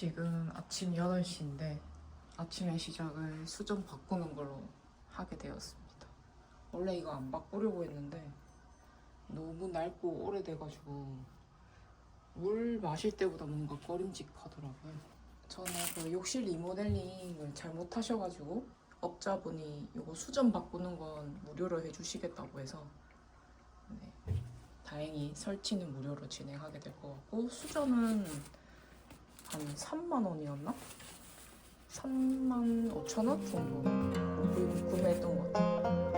지금 아침 8시인데 아침의 시작을 수정 바꾸는 걸로 하게 되었습니다. 원래 이거 안 바꾸려고 했는데 너무 낡고 오래돼가지고 물 마실 때보다 뭔가 꺼림직하더라고요. 저는 그 욕실 리모델링을 잘못하셔가지고 업자분이 이거 수전 바꾸는 건 무료로 해주시겠다고 해서 다행히 설치는 무료로 진행하게 될 것 같고 수전은 한 3만 원이었나? 3만 5천 원 정도 구매했던 것 같아요.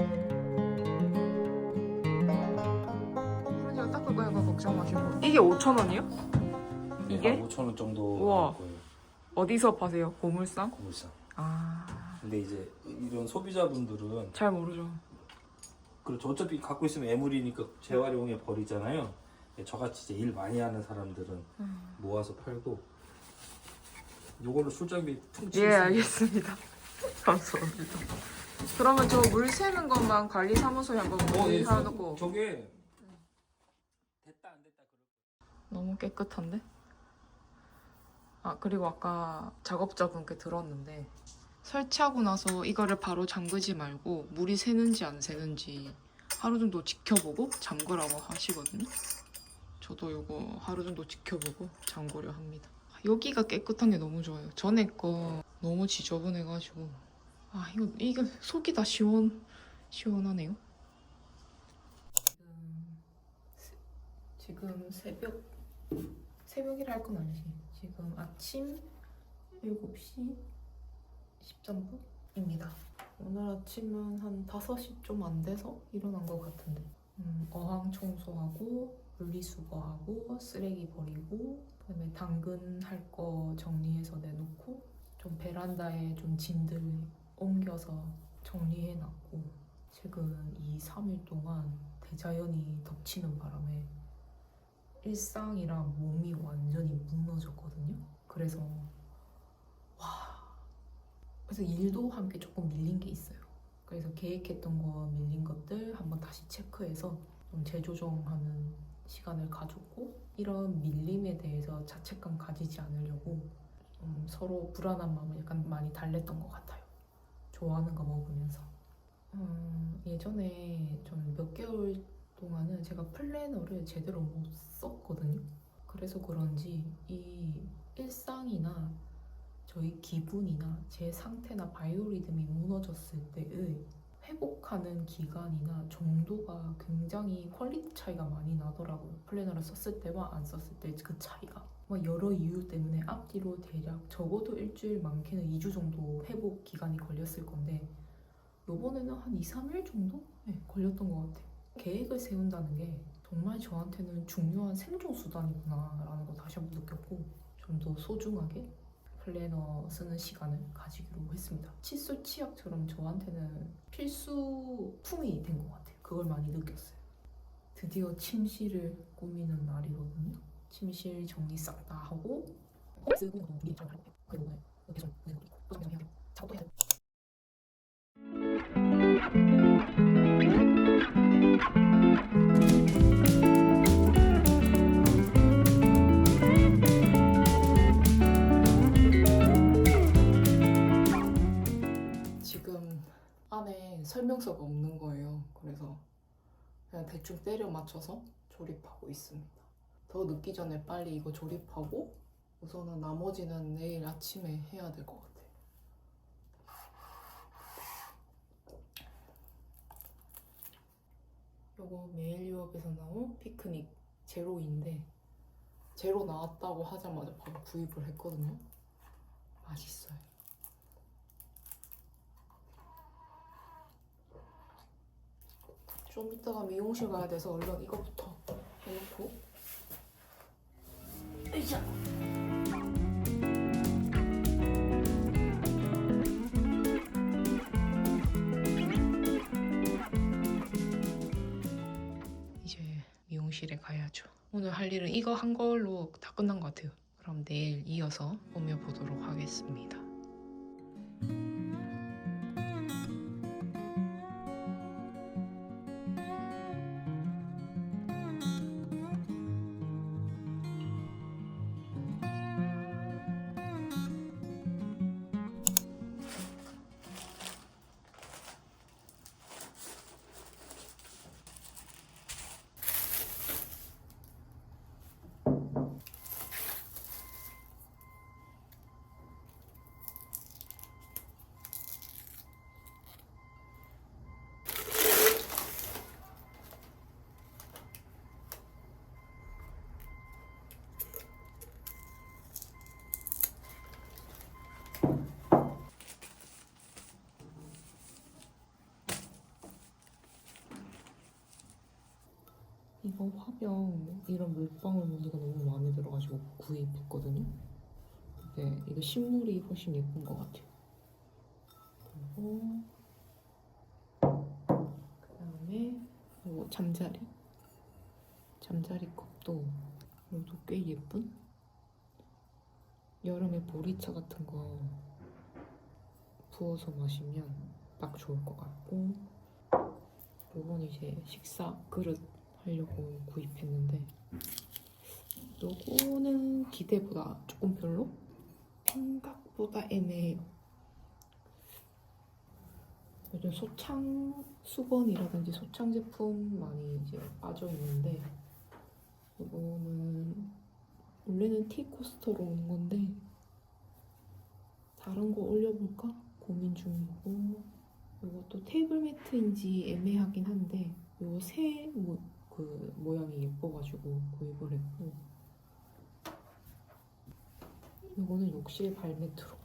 그러니까 닦을 거니까 걱정 마시고. 이게 5천 원이요? 네, 이게? 한 5천 원 정도 우와. 할 거예요. 어디서 파세요? 고물상? 고물상. 아, 근데 이제 이런 소비자분들은 잘 모르죠. 그렇죠. 어차피 갖고 있으면 애물이니까 재활용해 버리잖아요. 저같이 이제 일 많이 하는 사람들은 모아서 팔고 요걸로 술장비 퉁치. 예, 알겠습니다. 감사합니다. 그러면 저 물 새는 것만 관리사무소에 한번 예, 문의해놓고. 저게 됐다 안 됐다 너무 깨끗한데? 아, 그리고 아까 작업자분께 들었는데 설치하고 나서 이거를 바로 잠그지 말고 물이 새는지 안 새는지 하루 정도 지켜보고 잠그라고 하시거든요. 저도 이거 하루 정도 지켜보고 잠그려 합니다. 여기가 깨끗한 게 너무 좋아요. 전에 거 너무 지저분해가지고 아 이거 속이 다 시원하네요. 지금 새벽이라 할 건 아니지. 지금 아침 7시 13분입니다. 오늘 아침은 한 5시 좀 안 돼서 일어난 것 같은데 어항 청소하고 분리수거하고 쓰레기 버리고 그다음에 당근 할 거 정리해서 내놓고 좀 베란다에 좀 짐들 옮겨서 정리해놨고 최근 2, 3일 동안 대자연이 덮치는 바람에 일상이랑 몸이 완전히 무너졌거든요. 그래서 일도 함께 조금 밀린 게 있어요. 그래서 계획했던 거 밀린 것들 한번 다시 체크해서 좀 재조정하는 시간을 가졌고 이런 밀림에 대해서 자책감 가지지 않으려고 서로 불안한 마음을 약간 많이 달랬던 것 같아요. 좋아하는 거 먹으면서. 예전에 저는 몇 개월 동안은 제가 플래너를 제대로 못 썼거든요. 그래서 그런지 이 일상이나 저희 기분이나 제 상태나 바이오리듬이 무너졌을 때의 회복하는 기간이나 정도가 굉장히 퀄리티 차이가 많이 나더라고요. 플래너를 썼을 때와 안 썼을 때 그 차이가. 여러 이유 때문에 앞뒤로 대략 적어도 일주일 많게는 2주 정도 회복 기간이 걸렸을 건데 요번에는 한 2, 3일 정도? 네, 걸렸던 것 같아요. 계획을 세운다는 게 정말 저한테는 중요한 생존 수단이구나 라는 거 다시 한번 느꼈고 좀 더 소중하게 플래너 쓰는 시간을 가지기로 했습니다. 칫솔 치약처럼 저한테는 필수품이 된 것 같아요. 그걸 많이 느꼈어요. 드디어 침실을 꾸미는 날이거든요. 침실 정리 싹 다 하고 쓰고 분위기 잘 하고 그리고 오늘 계속 작업도 해야 돼. 지금 안에 설명서가 없는 거예요. 그래서 그냥 대충 때려 맞춰서 조립하고 있습니다. 더 늦기 전에 빨리 이거 조립하고 우선은 나머지는 내일 아침에 해야 될 것 같아요. 요거 메일 유업에서 나온 피크닉 제로인데 제로 나왔다고 하자마자 바로 구입을 했거든요. 맛있어요. 좀 이따가 미용실 가야 돼서 얼른 이거부터 해놓고 으쌰! 이제 미용실에 가야죠. 오늘 할 일은 이거 한 걸로 다 끝난 것 같아요. 그럼 내일 이어서 꾸며보도록 하겠습니다. 이거 화병 이런 물방울 무늬가 너무 마음에 들어가지고 구입했거든요. 이거 식물이 훨씬 예쁜 것 같아요. 그리고 그다음에 이거 잠자리 컵도 이것도 꽤 예쁜. 여름에 보리차 같은 거 부어서 마시면 딱 좋을 것 같고, 요건 이제 식사 그릇 하려고 구입했는데 요거는 기대보다 조금 별로? 생각보다 애매해요. 요즘 소창 수건이라든지 소창 제품 많이 이제 빠져 있는데, 이거는 원래는 티 코스터로 오는 건데 다른 거 올려볼까 고민 중이고, 이것도 테이블 매트인지 애매하긴 한데 요 새 모양이 예뻐가지고 구입을 했고, 이거는 욕실 발매트로.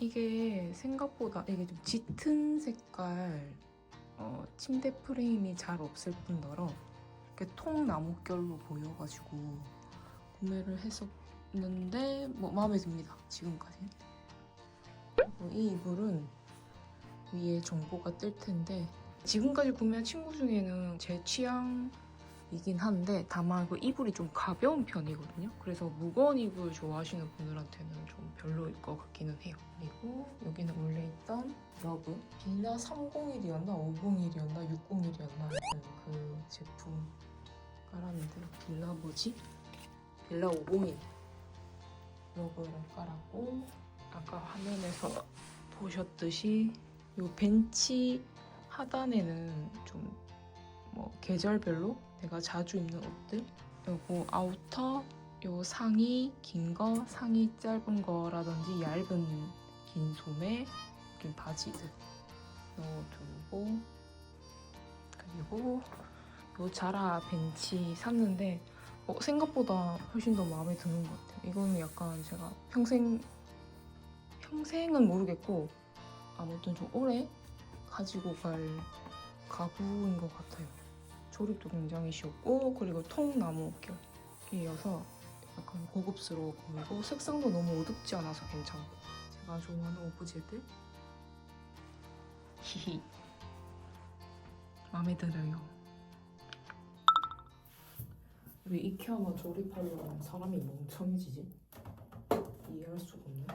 이게 생각보다 이게 좀 짙은 색깔 침대 프레임이 잘 없을 뿐더러 이렇게 통나무결로 보여가지고 구매를 했었는데 뭐 마음에 듭니다. 지금까지. 이 이불은 위에 정보가 뜰 텐데, 지금까지 구매한 친구 중에는 제 취향이긴 한데 다만 그 이불이 좀 가벼운 편이거든요. 그래서 무거운 이불 좋아하시는 분들한테는 좀 별로일 것 같기는 해요. 그리고 여기는 원래 있던 러브 빌라 301이었나 501이었나 601이었나 그 제품 깔았는데, 빌라 501 러브를 깔았고, 아까 화면에서 보셨듯이 이 벤치 하단에는 좀 뭐 계절별로 내가 자주 입는 옷들, 요거 아우터, 요 상의 긴 거, 상의 짧은 거라든지 얇은 긴 소매, 느낌 바지들 넣어두고, 그리고 요 자라 벤치 샀는데 생각보다 훨씬 더 마음에 드는 것 같아요. 이거는 약간 제가 평생은 모르겠고 아무튼 좀 오래 가지고 갈 가구인 것 같아요. 조립도 굉장히 쉽고, 그리고 통나무 격이어서 약간 고급스러워 보이고, 색상도 너무 어둡지 않아서 괜찮고, 제가 좋아하는 오브제들 히히 마음에 들어요. 왜 이케아만 조립하려면 사람이 멍청해지지? 이해할 수가 없네.